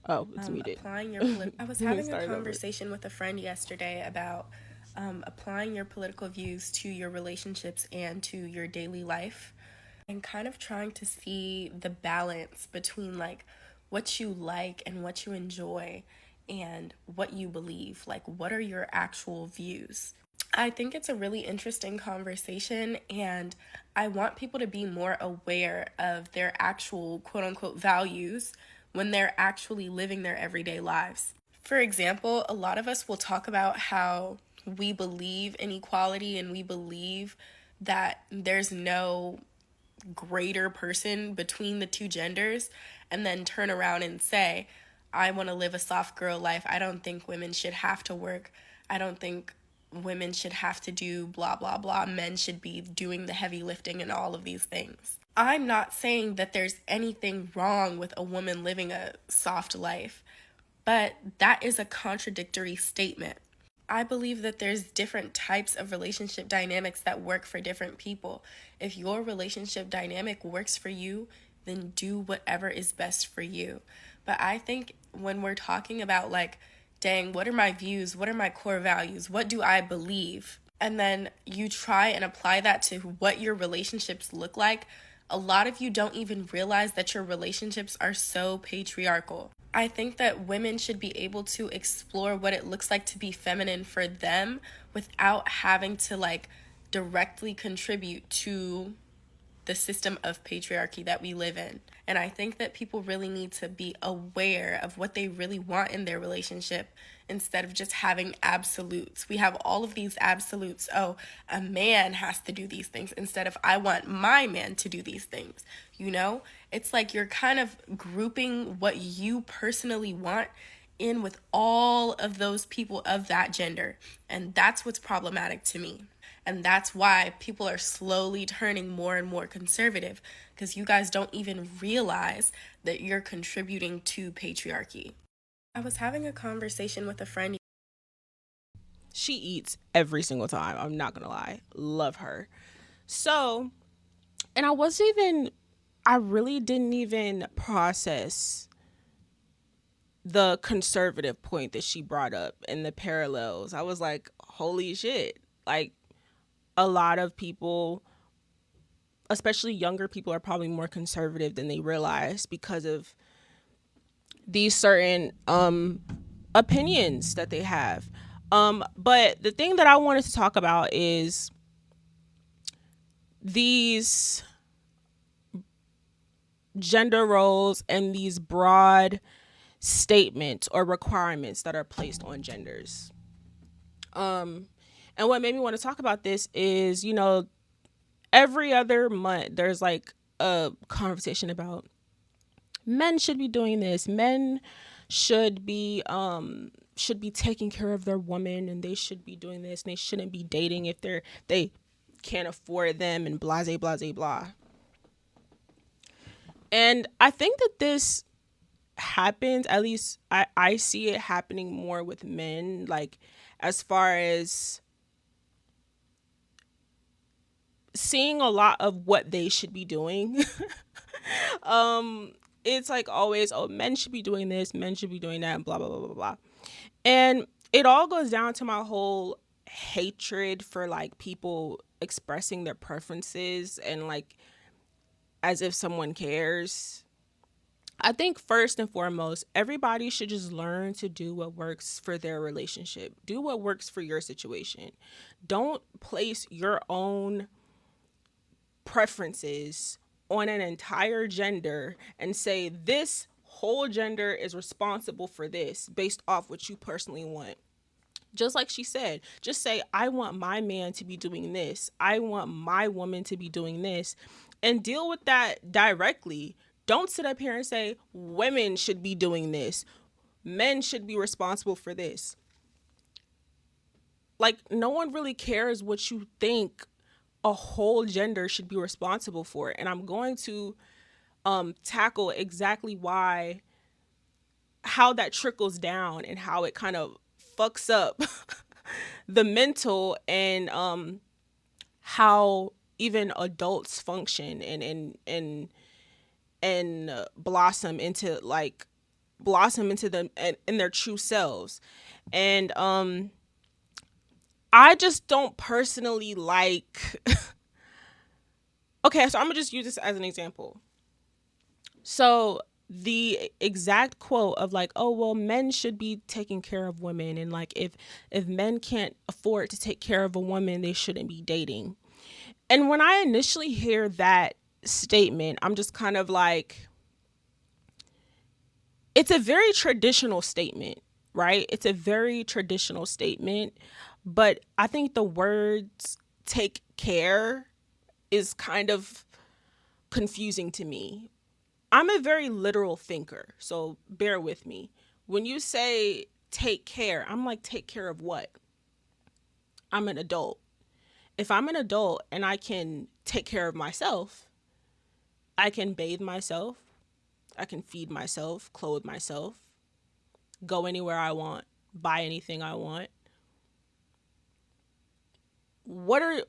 Oh, it's muted. Applying your I was Let me having a start it over. conversation with a friend yesterday about applying your political views to your relationships and to your daily life, and kind of trying to see the balance between like what you like and what you enjoy and what you believe. Like, what are your actual views? I think it's a really interesting conversation, and I want people to be more aware of their actual quote unquote values when they're actually living their everyday lives. For example, a lot of us will talk about how we believe in equality and we believe that there's no greater person between the two genders, and then turn around and say, I want to live a soft girl life. I don't think women should have to work. I don't think women should have to do blah, blah, blah. Men should be doing the heavy lifting and all of these things. I'm not saying that there's anything wrong with a woman living a soft life, but that is a contradictory statement. I believe that there's different types of relationship dynamics that work for different people. If your relationship dynamic works for you, then do whatever is best for you. But I think when we're talking about, like, dang, what are my views? What are my core values? What do I believe? And then you try and apply that to what your relationships look like, a lot of you don't even realize that your relationships are so patriarchal. I think that women should be able to explore what it looks like to be feminine for them without having to like directly contribute to the system of patriarchy that we live in. And I think that people really need to be aware of what they really want in their relationship instead of just having absolutes. We have all of these absolutes. Oh, a man has to do these things instead of I want my man to do these things. You know, it's like you're kind of grouping what you personally want in with all of those people of that gender. And that's what's problematic to me. And that's why people are slowly turning more and more conservative, because you guys don't even realize that you're contributing to patriarchy. I was having a conversation with a friend. She eats every single time. I'm not gonna lie. Love her. So, and I wasn't even, I really didn't even process the conservative point that she brought up and the parallels. I was like, holy shit. Like, a lot of people, especially younger people, are probably more conservative than they realize because of these certain opinions that they have. But the thing that I wanted to talk about is these gender roles and these broad statements or requirements that are placed on genders. Um, and what made me want to talk about this is, every other month there's like a conversation about men should be doing this. Men should be taking care of their woman, and they should be doing this, and they shouldn't be dating if they can't afford them, and blase blase blah. And I think that this happens, at least I see it happening more with men, like as far as seeing a lot of what they should be doing. um it's like always, oh, men should be doing this, men should be doing that, and blah blah blah blah blah. And it all goes down to my whole hatred for like people expressing their preferences and like as if someone cares. I think first and foremost, everybody should just learn to do what works for their relationship. Do what works for your situation. Don't place your own preferences on an entire gender and say this whole gender is responsible for this based off what you personally want. Just like she said, just say, I want my man to be doing this. I want my woman to be doing this, and deal with that directly. Don't sit up here and say, women should be doing this. Men should be responsible for this. Like, no one really cares what you think a whole gender should be responsible for. And I'm going to tackle exactly why, how that trickles down and how it kind of fucks up the mental and how even adults function and blossom into like blossom into them in their true selves. And I just don't personally like okay, so I'm gonna just use this as an example. So the exact quote of like, oh well, men should be taking care of women, and like if men can't afford to take care of a woman, they shouldn't be dating. And when I initially hear that statement, I'm just kind of like, it's a very traditional statement, right? It's a very traditional statement, but I think the words take care is kind of confusing to me. I'm a very literal thinker, so bear with me. When you say take care, I'm like, take care of what? I'm an adult. If I'm an adult and I can take care of myself, I can bathe myself, I can feed myself, clothe myself, go anywhere I want, buy anything I want. What are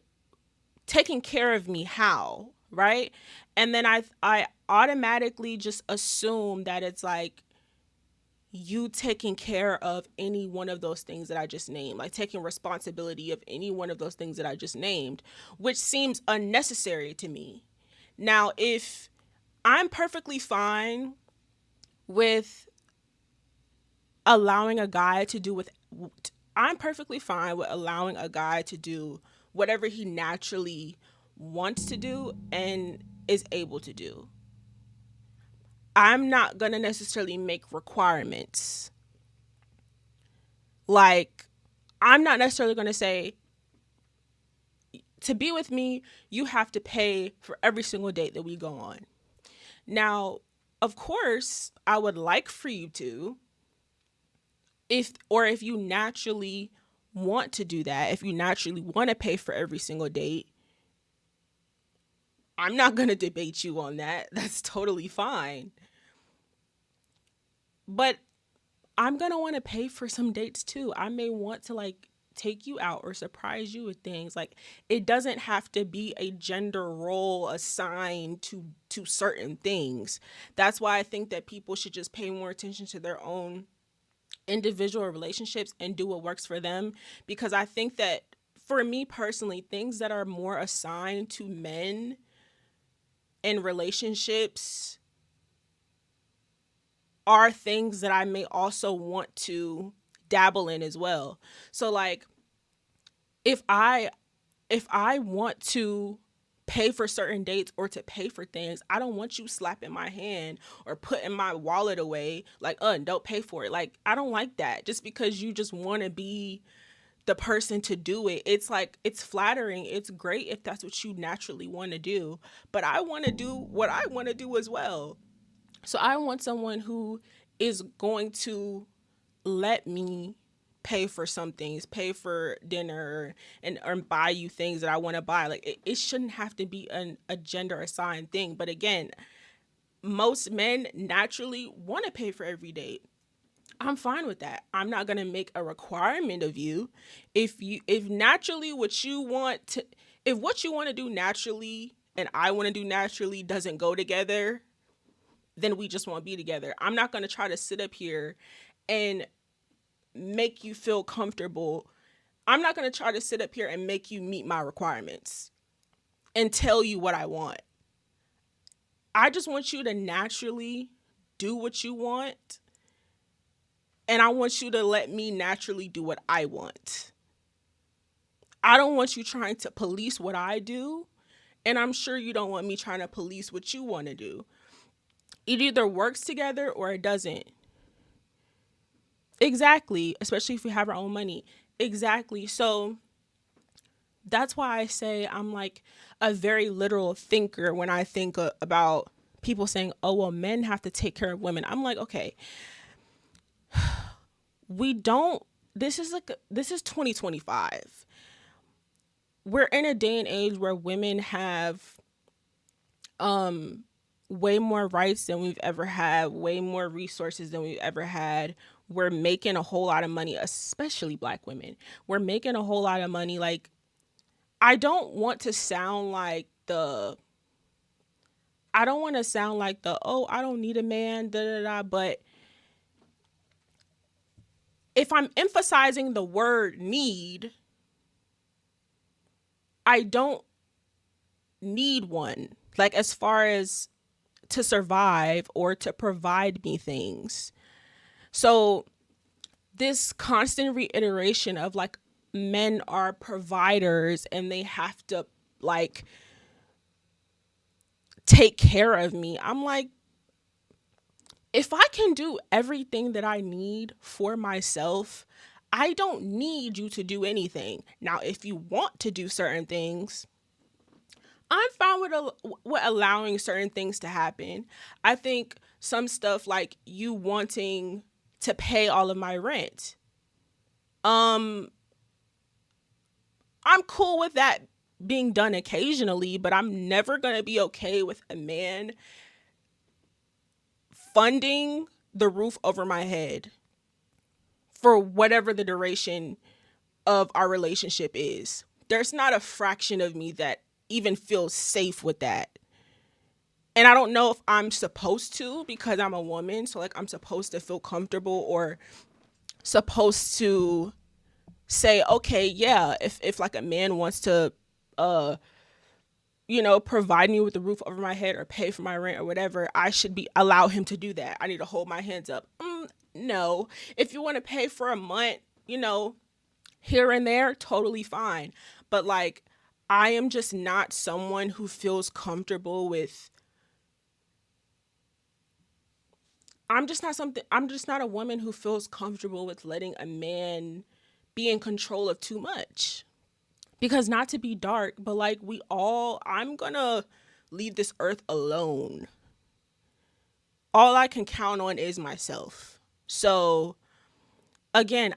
taking care of me how, right? And then I automatically just assume that it's like you taking care of any one of those things that I just named, like taking responsibility of any one of those things that I just named, which seems unnecessary to me. Now, if I'm perfectly fine with allowing a guy to do with I'm perfectly fine with allowing a guy to do whatever he naturally wants to do and is able to do. I'm not going to necessarily make requirements. Like, I'm not necessarily going to say, to be with me, you have to pay for every single date that we go on. Now, of course, I would like for you to, if you naturally want to do that, if you naturally want to pay for every single date, I'm not going to debate you on that. That's totally fine. But I'm going to want to pay for some dates too. I may want to like take you out or surprise you with things. Like, it doesn't have to be a gender role assigned to certain things. That's why I think that people should just pay more attention to their own individual relationships and do what works for them, because I think that for me personally, things that are more assigned to men in relationships are things that I may also want to dabble in as well. So like, if I want to pay for certain dates or to pay for things, I don't want you slapping my hand or putting my wallet away like, don't pay for it. Like, I don't like that. Just because you just want to be the person to do it. It's like, it's flattering. It's great if that's what you naturally want to do, but I want to do what I want to do as well. So I want someone who is going to let me pay for some things, pay for dinner, and or buy you things that I want to buy. Like, it shouldn't have to be a gender assigned thing. But again, most men naturally want to pay for every date. I'm fine with that. I'm not going to make a requirement of you. If naturally what you want to if what you want to do naturally and I want to do naturally doesn't go together, then we just won't be together. I'm not going to try to sit up here and make you feel comfortable. I'm not going to try to sit up here and make you meet my requirements and tell you what I want. I just want you to naturally do what you want, and I want you to let me naturally do what I want. I don't want you trying to police what I do, and I'm sure you don't want me trying to police what you want to do. It either works together or it doesn't. Exactly, especially if we have our own money. Exactly. So that's why I say I'm like a very literal thinker when I think about people saying, oh, well, men have to take care of women. I'm like, okay, we don't, this is 2025. We're in a day and age where women have way more rights than we've ever had, way more resources than we've ever had. We're making a whole lot of money, especially Black women. We're making a whole lot of money. Like, I don't want to sound like I don't want to sound like oh, I don't need a man, da da da. But if I'm emphasizing the word need, I don't need one. Like, as far as to survive or to provide me things. So this constant reiteration of like men are providers and they have to like take care of me. I'm like, if I can do everything that I need for myself, I don't need you to do anything. Now, if you want to do certain things, I'm fine with allowing certain things to happen. I think some stuff like you wanting to pay all of my rent, um, I'm cool with that being done occasionally, but I'm never gonna be okay with a man funding the roof over my head for whatever the duration of our relationship is. There's not a fraction of me that even feels safe with that. And I don't know if I'm supposed to, because I'm a woman. So like I'm supposed to feel comfortable or supposed to say, okay, yeah, if like a man wants to uh provide me with the roof over my head or pay for my rent or whatever, I should be allow him to do that. I need to hold my hands up. No. If you want to pay for a month, here and there, totally fine. But like, I am just not someone who feels comfortable with. I'm just not a woman who feels comfortable with letting a man be in control of too much. Because not to be dark, but like I'm gonna leave this earth alone. All I can count on is myself. So again,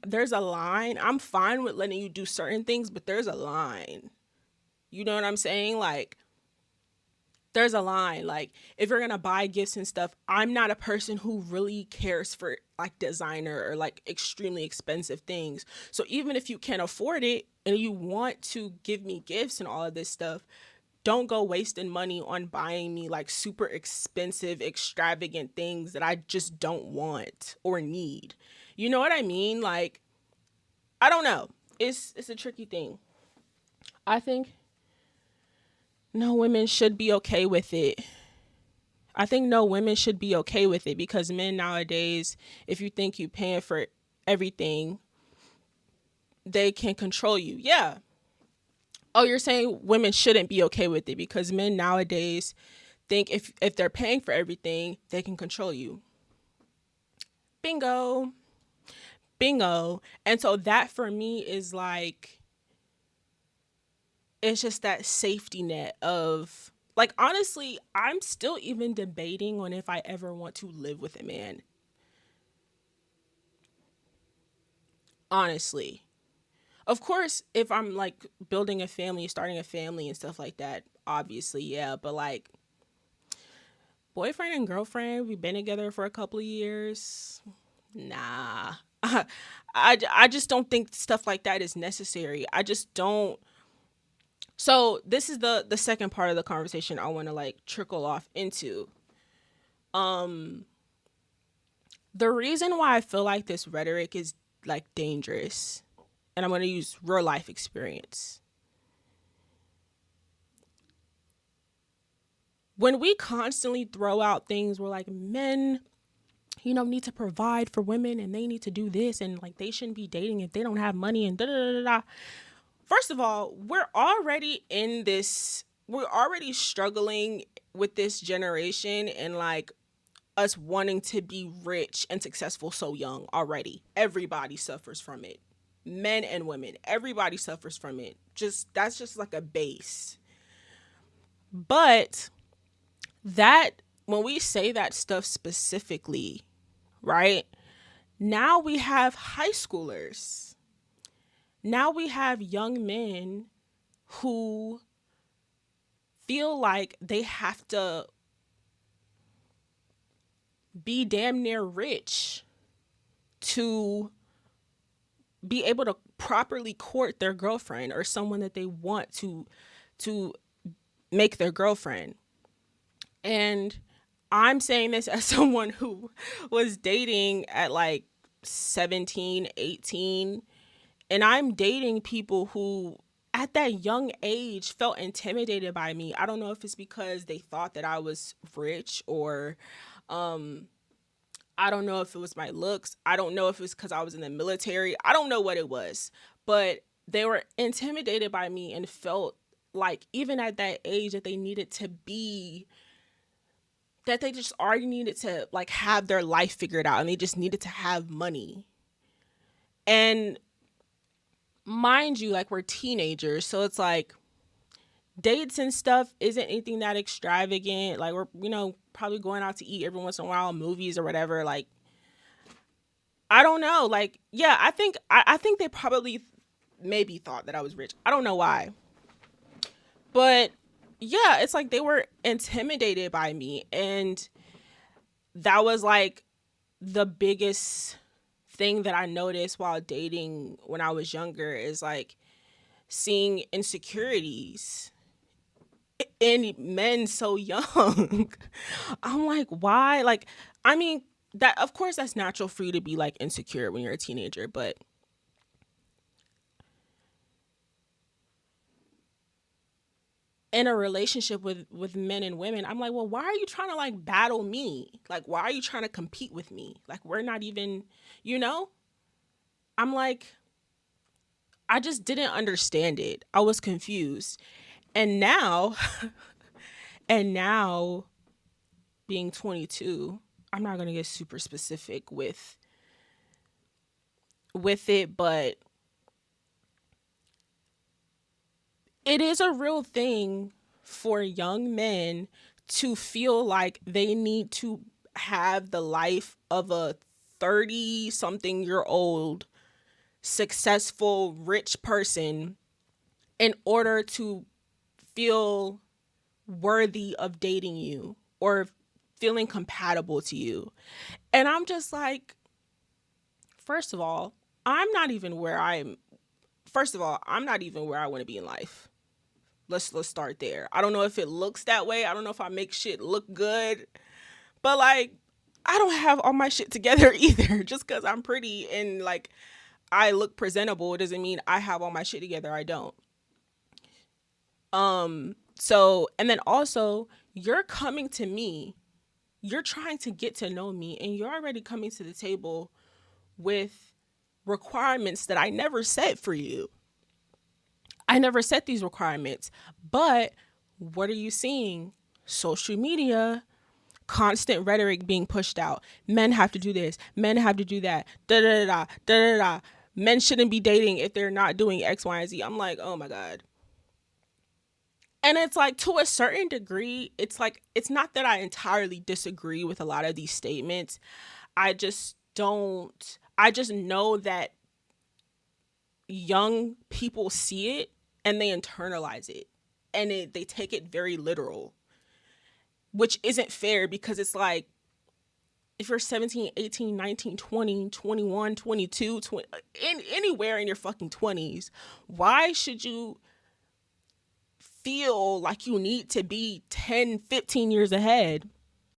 there's a line. I'm fine with letting you do certain things, but there's a line. You know what I'm saying? Like, there's a line. Like, if you're gonna buy gifts and stuff, I'm not a person who really cares for like designer or like extremely expensive things. So even if you can't afford it and you want to give me gifts and all of this stuff, don't go wasting money on buying me like super expensive, extravagant things that I just don't want or need. You know what I mean? Like, I don't know. It's a tricky thing. I think no women should be okay with it. I think no women should be okay with it because men nowadays, if you think you paying for everything, they can control you. Yeah. Oh, you're saying women shouldn't be okay with it because men nowadays think if they're paying for everything, they can control you. Bingo. Bingo. And so that for me is like, it's just that safety net of like, honestly, I'm still even debating on if I ever want to live with a man. Honestly. Of course, if I'm like building a family, starting a family and stuff like that, obviously, yeah. But like boyfriend and girlfriend, we've been together for a couple of years. Nah. I just don't think stuff like that is necessary. I just don't. So this is the second part of the conversation I want to like trickle off into. Um the reason why I feel like this rhetoric is like dangerous, and I'm going to use real life experience. When we constantly throw out things, we're like, men, need to provide for women and they need to do this and like they shouldn't be dating if they don't have money and da da da da. First of all, we're already struggling with this generation and like us wanting to be rich and successful so young already. Everybody suffers from it. Men and women, everybody suffers from it. That's just like a base. But that when we say that stuff specifically, right? Now we have high schoolers. Now we have young men who feel like they have to be damn near rich to be able to properly court their girlfriend or someone that they want to make their girlfriend. And I'm saying this as someone who was dating at like 17, 18, and I'm dating people who at that young age felt intimidated by me. I don't know if it's because they thought that I was rich, or I don't know if it was my looks. I don't know if it was because I was in the military. I don't know what it was, but they were intimidated by me and felt like even at that age that they needed to be, that they just already needed to like have their life figured out and they just needed to have money. And mind you, like we're teenagers, so it's like dates and stuff isn't anything that extravagant. Like we're, probably going out to eat every once in a while, movies or whatever. Like I don't know. Like, yeah, I think they probably maybe thought that I was rich. I don't know why. But yeah, it's like they were intimidated by me, and that was like the biggest thing that I noticed while dating when I was younger is like seeing insecurities in men so young. I'm like, why? Like, I mean, that of course that's natural for you to be like insecure when you're a teenager, but in a relationship with men and women, I'm like, well, why are you trying to like battle me? Like, why are you trying to compete with me? Like, we're not even, you know? I'm like, I just didn't understand it. I was confused. And now, and now being 22, I'm not going to get super specific with it, but it is a real thing for young men to feel like they need to have the life of a 30 something year old successful rich person in order to feel worthy of dating you or feeling compatible to you. And I'm just like, first of all, I'm not even where I want to be in life. Let's start there. I don't know if it looks that way. I don't know if I make shit look good, but like I don't have all my shit together either. Just because I'm pretty and like I look presentable doesn't mean I have all my shit together. I don't. So and then also you're coming to me, you're trying to get to know me, and you're already coming to the table with requirements that I never set for you. I never set these requirements. But what are you seeing? Social media, constant rhetoric being pushed out. Men have to do this. Men have to do that. Da da da da da da. Men shouldn't be dating if they're not doing X, Y, and Z. I'm like, oh my God. And it's like to a certain degree, it's like it's not that I entirely disagree with a lot of these statements. I just don't. I just know that young people see it and they internalize it, and they take it very literal, which isn't fair because it's like if you're 17, 18, 19, 20, 21, 22, 20, anywhere in your fucking 20s, why should you feel like you need to be 10, 15 years ahead